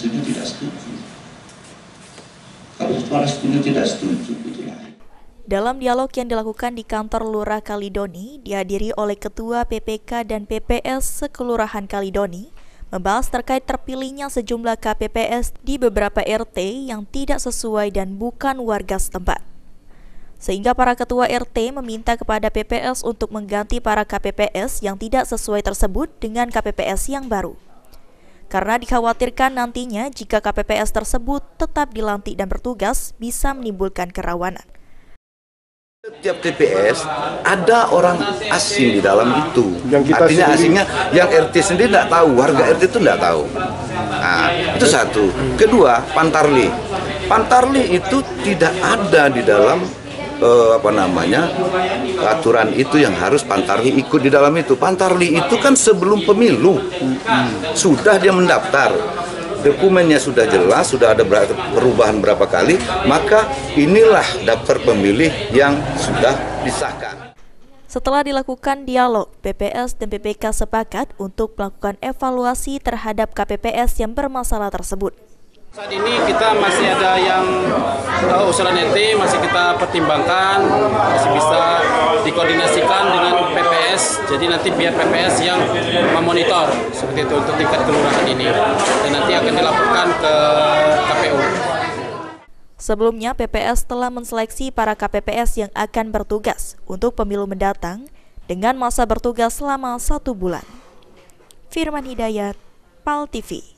setuju tidak setuju. Kalau suara setuju tidak setuju itu lain. Dalam dialog yang dilakukan di kantor Lurah Kalidoni, dihadiri oleh Ketua PPK dan PPS Sekelurahan Kalidoni, membahas terkait terpilihnya sejumlah KPPS di beberapa RT yang tidak sesuai dan bukan warga setempat. Sehingga para ketua RT meminta kepada PPS untuk mengganti para KPPS yang tidak sesuai tersebut dengan KPPS yang baru. Karena dikhawatirkan nantinya jika KPPS tersebut tetap dilantik dan bertugas bisa menimbulkan kerawanan. Setiap TPS ada orang asing di dalam itu. Artinya asingnya yang RT sendiri tidak tahu, warga RT itu tidak tahu. Nah, itu satu. Kedua, Pantarli. Pantarli itu tidak ada di dalam aturan itu yang harus Pantarli ikut di dalam itu. Pantarli itu kan sebelum pemilu sudah dia mendaftar. Dokumennya sudah jelas, sudah ada perubahan berapa kali, maka inilah daftar pemilih yang sudah disahkan. Setelah dilakukan dialog, PPS dan PPK sepakat untuk melakukan evaluasi terhadap KPPS yang bermasalah tersebut. Saat ini kita masih ada yang usulan RT masih kita pertimbangkan, masih bisa dikoordinasikan dengan PPS. Jadi nanti biar PPS yang memonitor seperti itu untuk tingkat kelurahan ini, dan nanti akan dilaporkan ke KPU. Sebelumnya, PPS telah menseleksi para KPPS yang akan bertugas untuk pemilu mendatang dengan masa bertugas selama 1 bulan. Firman Hidayat, PAL TV.